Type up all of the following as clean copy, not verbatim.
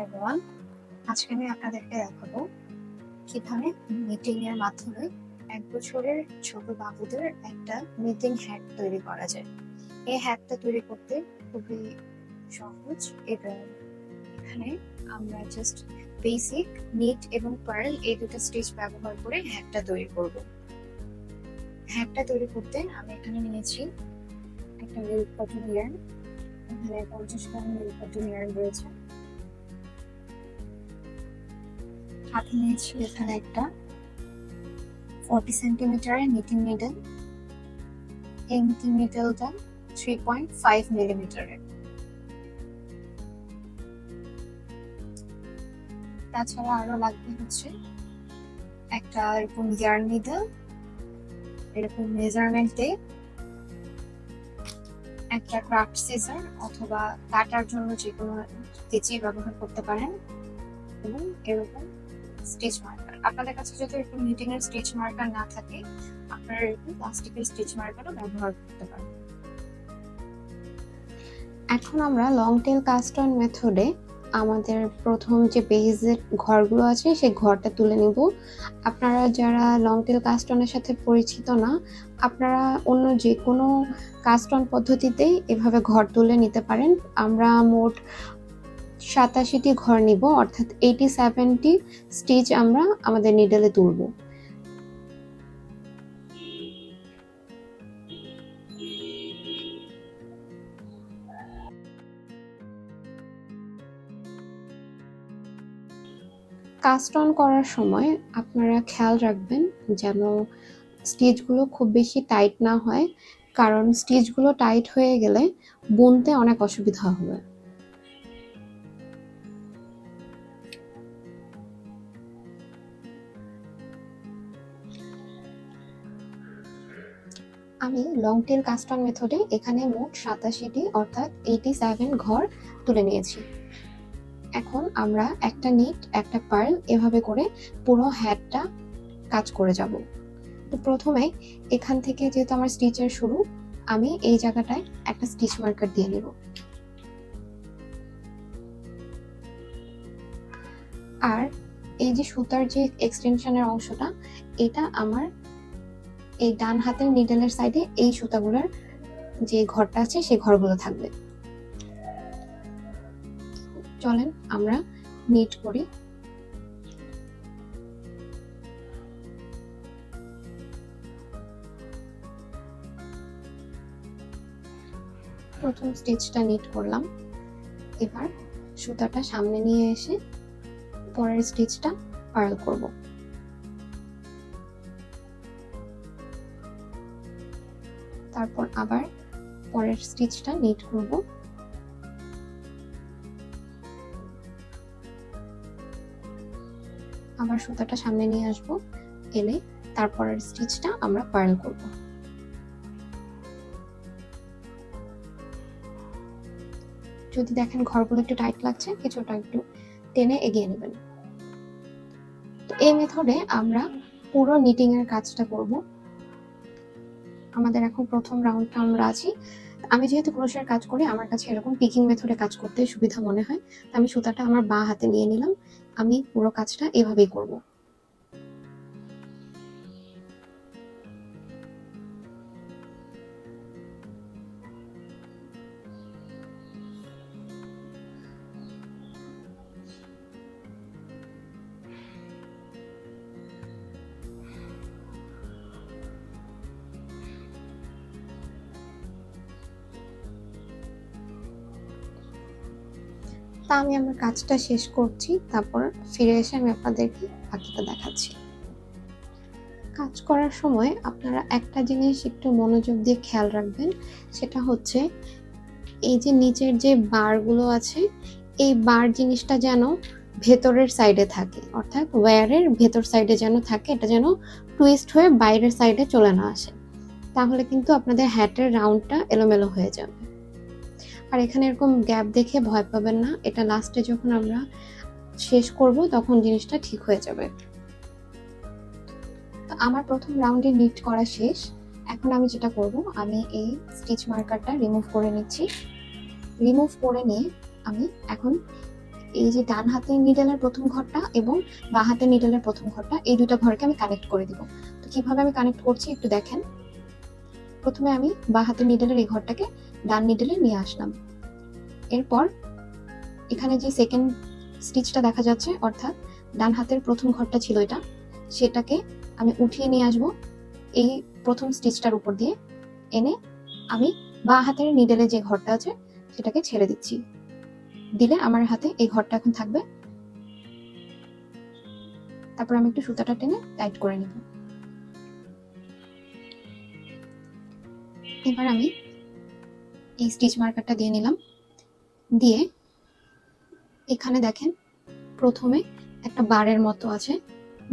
Everyone, আজকে আমি আপনাদেরকে দেখাবো কিভাবে নিটিং এর মাধ্যমে 1 বছরের ছোট বাবুদের একটা নিটিং হ্যাট তৈরি করা যায়। এই হ্যাটটা তৈরি করতে খুবই সহজ এবং এখানে আমরা জাস্ট বেসিক নিট এবং পার্ল এই দুটো স্টিচ ব্যবহার করে হ্যাটটা তৈরি করব। হ্যাটটা তৈরি করতে আমি এখানে নিয়েছি একটা মিল্ক কটন ইয়ার্ন, এখানে 50 গ্রাম মিল্ক কটন ইয়ার্ন রয়েছে। হাতে নিয়েছি এখানে একটা 40 সেন্টিমিটারের নিটিং নিডল। এই নিটিং নিডলটা 3.5 মিলিমিটারের। তাছাড়া আরো লাগবে হচ্ছে একটা এরকম ইয়ার্ন নিডল, এরকম মেজারমেন্ট টেপ, একটা ক্রাফট সিজার অথবা কাটার জন্য যে কোনো কেচি ব্যবহার করতে পারেন, এবং এরকম স্টিচ মার্কার। আপনাদের কাছে যদি এরকম নিটিং এর স্টিচ মার্কার না থাকে, আপনারা এরকম প্লাস্টিকের স্টিচ মার্কারও ব্যবহার করতে পারেন। এখন আমরা লং টেল কাস্ট অন মেথডে আমাদের প্রথম যে বেজের ঘরগুলো আছে সেই ঘরটা তুলে নিব। আপনারা যারা লং টেল কাস্ট অনের সাথে পরিচিত না, আপনারা অন্য যে কোনো কাস্ট অন পদ্ধতিতেই এভাবে ঘর তুলে নিতে পারেন। আমরা মোট 87টি ঘর নিব, অর্থাৎ 87টি স্টিচ আমরা আমাদের নিডলে তুলব। কাস্ট অন করার সময় আপনারা খেয়াল রাখবেন যেন স্টিচগুলো খুব বেশি টাইট না হয়, কারণ স্টিচগুলো টাইট হয়ে গেলে বুনতে অনেক অসুবিধা হবে। আমি লং টেল কাস্ট অন মেথডে এখানে মোট 87টি অর্থাৎ 87 ঘর তুলে নিয়েছি। এখন আমরা একটা নিট একটা পার্ল এভাবে করে পুরো হ্যাটটা কাজ করে যাব। তো প্রথমে এখান থেকে যেহেতু আমার স্টিচের শুরু, আমি এই জায়গাটায় একটা স্টিচ মার্কার দিয়ে নেব। আর এই যে সুতার যে এক্সটেনশনের অংশটা, এটা আমার এই ডান হাতের নিডলের সাইডে এই সুতাগুলোর যে ঘরটা আছে সেই ঘরগুলো থাকবে। চলেন আমরা নিট করি। প্রথম স্টিচটা নিট করলাম। এবার সুতাটা সামনে নিয়ে এসে পরের স্টিচটা পার্ল করব। তারপর আবার পরের স্টিচটা নিট করব। আবার সুতাটা সামনে নিয়ে আসবো, এনে তারপরের স্টিচটা আমরা পার্ল করব। যদি দেখেন ঘরগুলো একটু টাইট লাগছে, কিছুটা একটু টেনে এগিয়ে নেবেন। তো এই মেথডে আমরা পুরো নিটিং এর কাজটা করব। আমাদের এখন প্রথম রাউন্ডটা আমরা আছি। আমি যেহেতু ক্রোশের কাজ করি, আমার কাছে এরকম পিকিং মেথডে কাজ করতে সুবিধা মনে হয়, আমি সুতাটা আমার বাঁ হাতে নিয়ে নিলাম। আমি পুরো কাজটা এভাবেই করব। তা আমি আমার কাজটা শেষ করছি, তারপর ফিরে এসে আমি আপনাদেরকে বাকিটা দেখাচ্ছি। কাজ করার সময় আপনারা একটা জিনিস একটু মনোযোগ দিয়ে খেয়াল রাখবেন, সেটা হচ্ছে এই যে নিচের যে বারগুলো আছে, এই বার জিনিসটা যেন ভেতরের সাইডে থাকে, অর্থাৎ ওয়্যারের ভেতর সাইডে যেন থাকে, এটা যেন টুইস্ট হয়ে বাইরের সাইডে চলে না আসে, তাহলে কিন্তু আপনাদের হ্যাটের রাউন্ডটা এলোমেলো হয়ে যাবে। আর এখানে এরকম গ্যাপ দেখে ভয় পাবেন না, এটা লাস্টে যখন আমরা শেষ করব তখন জিনিসটা ঠিক হয়ে যাবে। তো আমার প্রথম রাউন্ডে নিট করা শেষ। এখন আমি যেটা করব, আমি এই স্টিচ মার্কারটা রিমুভ করে নিচ্ছি। রিমুভ করে নিয়ে আমি এখন এই যে ডান হাতের নিডলের প্রথম ঘরটা এবং বাঁ হাতের নিডলের প্রথম ঘরটা, এই দুটো ঘরকে আমি কানেক্ট করে দিব। তো কিভাবে আমি কানেক্ট করছি একটু দেখেন। প্রথমে আমি বাঁ হাতের নিডলের এই ঘরটাকে ডান নিডলে নিয়ে আসলাম। এরপর এখানে যে সেকেন্ড স্টিচটা দেখা যাচ্ছে, অর্থাৎ ডান হাতের প্রথম ঘরটা ছিল এটা, সেটাকে আমি উঠিয়ে নিয়ে আসব এই প্রথম স্টিচটার উপর দিয়ে এনে আমি বাঁ হাতের নিডলে যে ঘরটা আছে সেটাকে ছেড়ে দিচ্ছি। দিলে আমার হাতে এই ঘরটা এখন থাকবে। তারপর আমি একটু সুতাটা টেনে টাইট করে নিব। এবার আমি এই স্টিচ মার্কারটা দিয়ে নিলাম। দিয়ে এখানে দেখেন প্রথমে একটা বারের মতো আছে,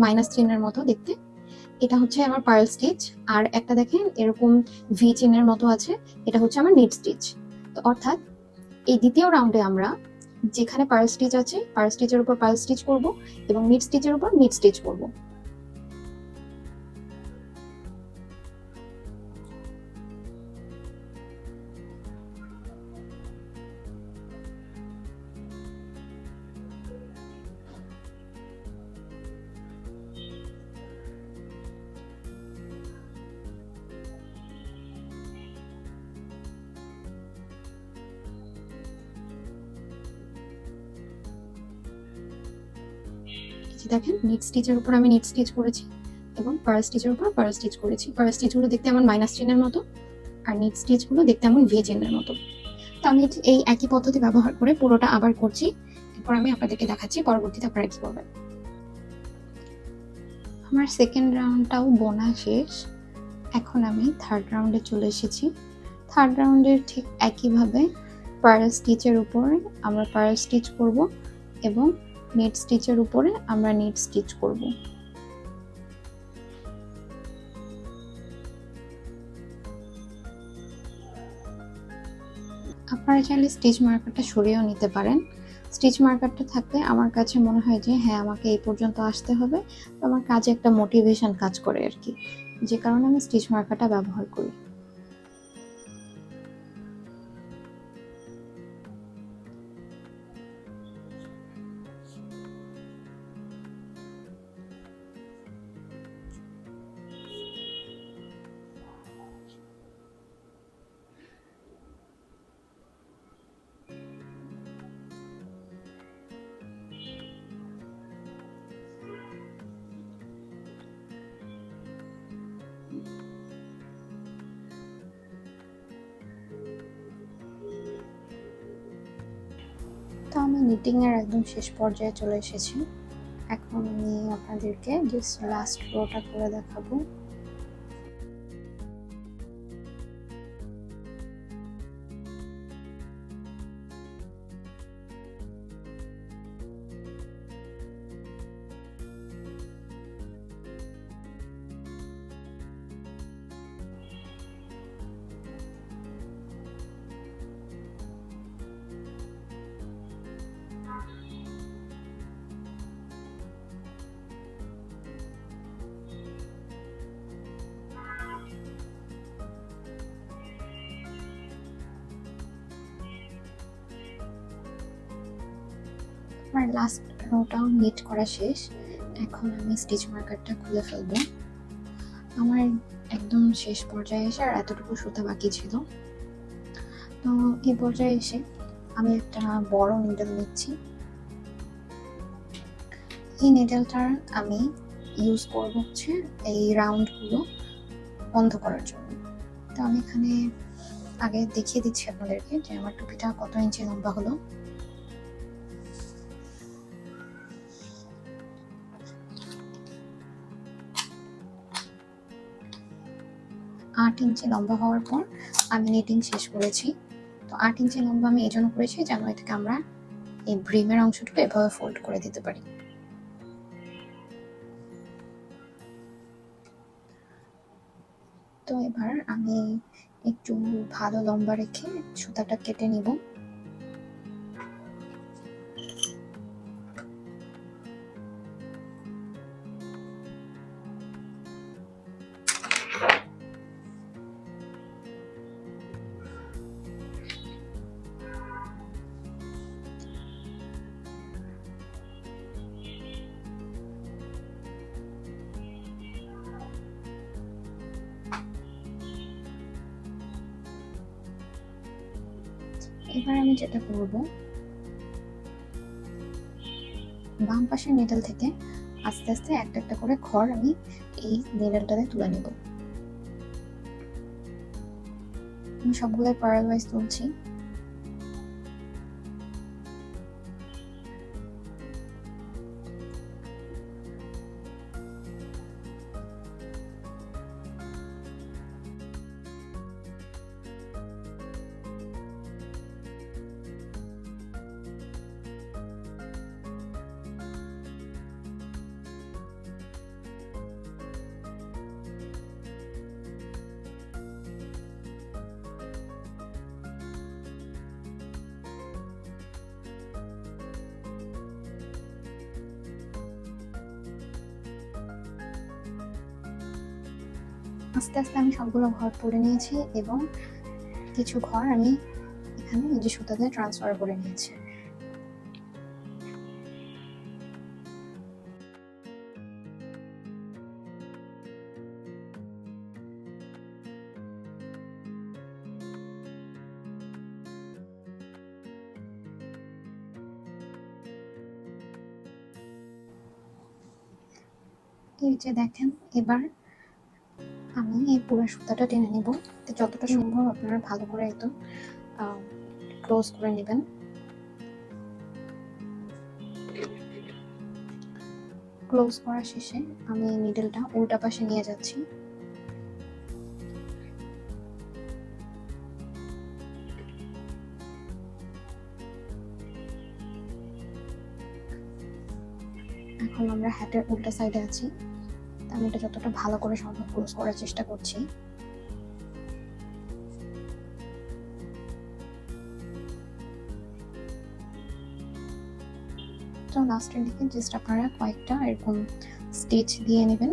মাইনাস চিহ্নের মতো দেখতে, এটা হচ্ছে আমার পার্ল স্টিচ। আর একটা দেখেন এরকম ভি চিহ্নের মতো আছে, এটা হচ্ছে আমার নিট স্টিচ। তো অর্থাৎ এই দ্বিতীয় রাউন্ডে আমরা যেখানে পার্ল স্টিচ আছে পার্ল স্টিচের উপর পার্ল স্টিচ করব এবং নিট স্টিচের উপর নিট স্টিচ করব। দেখেন নিট স্টিচের উপর আমি নিট স্টিচ করেছি এবং পার্ল স্টিচের উপর পার্ল স্টিচ করেছি। পার্ল স্টিচগুলো দেখতে এমন মাইনাস চিহ্নের মতো আর নিট স্টিচগুলো দেখতে এমন ভি চিহ্নের মতো। তো আমি এই একই পদ্ধতি ব্যবহার করে পুরোটা আবার করছি। এরপর আমি আপনাদেরকে দেখাচ্ছি পরবর্তীতে আপনারা কি করবেন। আমার সেকেন্ড রাউন্ডটাও বোনা শেষ। এখন আমি থার্ড রাউন্ডে চলে এসেছি। থার্ড রাউন্ডের ঠিক একইভাবে পার্ল স্টিচের উপরে আমরা পার্ল স্টিচ করব এবং নেট স্টিচের উপরে আমরা নেট স্টিচ করব। আপনারা চাইলে স্টিচ মার্কারটা সরিয়েও নিতে পারেন। স্টিচ মার্কারটা থাকলে আমার কাছে মনে হয় যে হ্যাঁ আমাকে এই পর্যন্ত আসতে হবে, তো আমার কাজে একটা মোটিভেশন কাজ করে আর কি, যে কারণে আমি স্টিচ মার্কারটা ব্যবহার করি। তো আমি নিটিং এর একদম শেষ পর্যায়ে চলে এসেছি। এখন আমি আপনাদেরকে জাস্ট লাস্ট রোটা করে দেখাবো। আমার লাস্ট রোটাও নিট করা শেষ। এখন আমি স্টিচ মার্কারটা খুলে ফেলবো। আমার একদম শেষ পর্যায়ে এসে আর এতটুকু সুতা বাকি ছিল। তো এই পর্যায়ে এসে আমি একটা বড় নিডল নিচ্ছি। এই নিডলটার আমি ইউজ করব হচ্ছে এই রাউন্ডগুলো বন্ধ করার জন্য। তো আমি এখানে আগে দেখিয়ে দিচ্ছি আপনাদেরকে যে আমার টুপিটা কত ইঞ্চি লম্বা হলো। আট ইঞ্চি লম্বা হওয়ার পর আমি নিটিং শেষ করেছি। তো 8 ইঞ্চি লম্বা আমি এই জন্য করেছি যেন এটাকে আমরা এই ব্রিমের অংশটুকু এভাবে ফোল্ড করে দিতে পারি। তো এবার আমি একটু ভালো লম্বা রেখে সুতাটা কেটে নিব। এবার আমি যেটা করব, বাম পাশের নিডল থেকে আস্তে আস্তে একটা একটা করে ঘর আমি এই নিডলটাতে তুলে নেব। আমি সবগুলো প্যারাল ওয়াইজ তুলছি। আস্তে আস্তে আমি সবগুলো ঘর তুলে নিয়েছি এবং কিছু ঘর আমি এখানে এই যে সুতাতে ট্রান্সফার করে নিয়েছি। এই যে দেখেন, এবার আমি এই পুরো সুতাটা টেনে নিব। যতটা সম্ভব আপনারা ভালো করে একদম ক্লোজ করে নেবেন। ক্লোজ করা শেষে আমি নিডলটা উল্টা পাশে নিয়ে যাচ্ছি। এখন আমরা হ্যাটের উল্টা সাইডে আছি, আমি এটা যতটা ভালো করে সম্ভব ক্লোজ করার চেষ্টা করছি। তো লাস্টের দিকে জাস্ট আপনারা কয়েকটা এরকম স্টিচ দিয়ে নেবেন।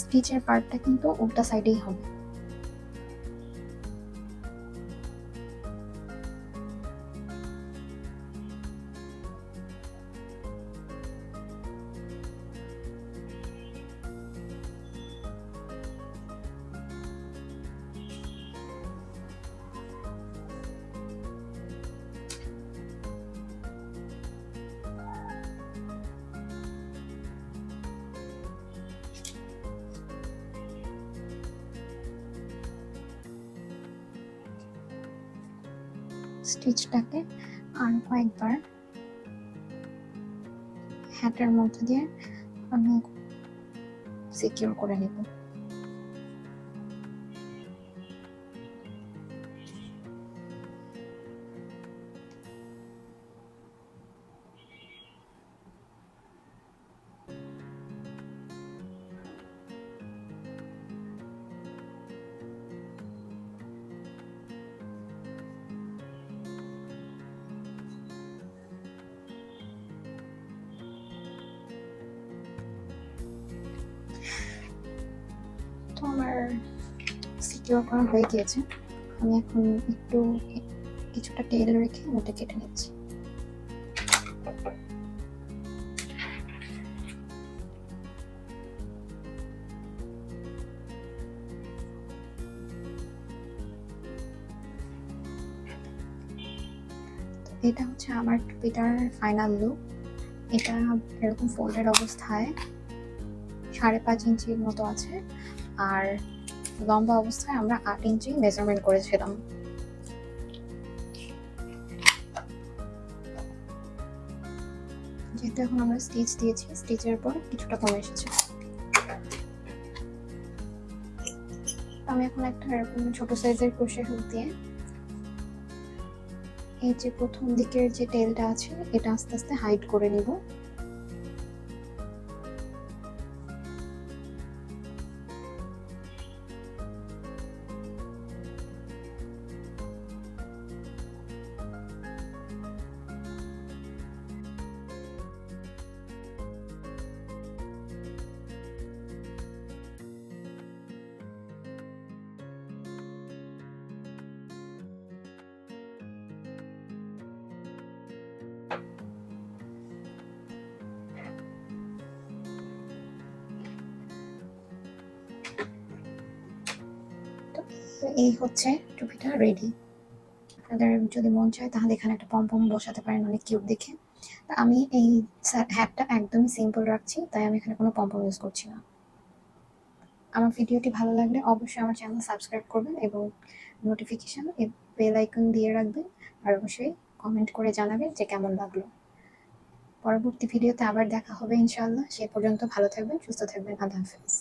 স্টিচের পার্টটা কিন্তু উল্টা সাইডেই হবে। স্টিচটাকে আর কয়েকবার হ্যাটের মধ্যে দিয়ে আমি সিকিউর করে নেব। তো আমার সিকিউর করা হয়ে গিয়েছে। আমি এখন একটু কিছুটা টেল রেখে ওটা কেটে নিচ্ছি। এটা হচ্ছে আমার টুপিটার ফাইনাল লুক। এটা এরকম ফোল্ডেড অবস্থায় 5.5 ইঞ্চির মতো আছে, আর লম্বা অবস্থায় আমরা 8 ইঞ্চি মেজারমেন্ট করেছিলাম। যেহেতু এখন আমরা স্টিচ দিয়েছি, স্টিচের পর কিছুটা কমে এসেছে। আমি এখন একটা এরকম ছোট সাইজের ক্রোশে হুক দিয়ে এই যে প্রথম দিকের যে টেলটা আছে এটা আস্তে আস্তে হাইড করে নিব। তো এই হচ্ছে টুপিটা রেডি। আপনাদের যদি মন চায় তাহলে এখানে একটা পম বসাতে পারেন, অনেক কিউট দেখে। আমি এই হ্যাটটা একদমই সিম্পল রাখছি, তাই আমি এখানে কোনো পম ইউজ করছি না। আমার ভিডিওটি ভালো লাগলে অবশ্যই আমার চ্যানেল সাবস্ক্রাইব করবেন এবং নোটিফিকেশন বেল আইকন দিয়ে রাখবেন। আর অবশ্যই কমেন্ট করে জানাবেন যে কেমন লাগলো। পরবর্তী ভিডিওতে আবার দেখা হবে ইনশাআল্লাহ। সে পর্যন্ত ভালো থাকবেন, সুস্থ থাকবেন। আল্লাহ হাফেজ।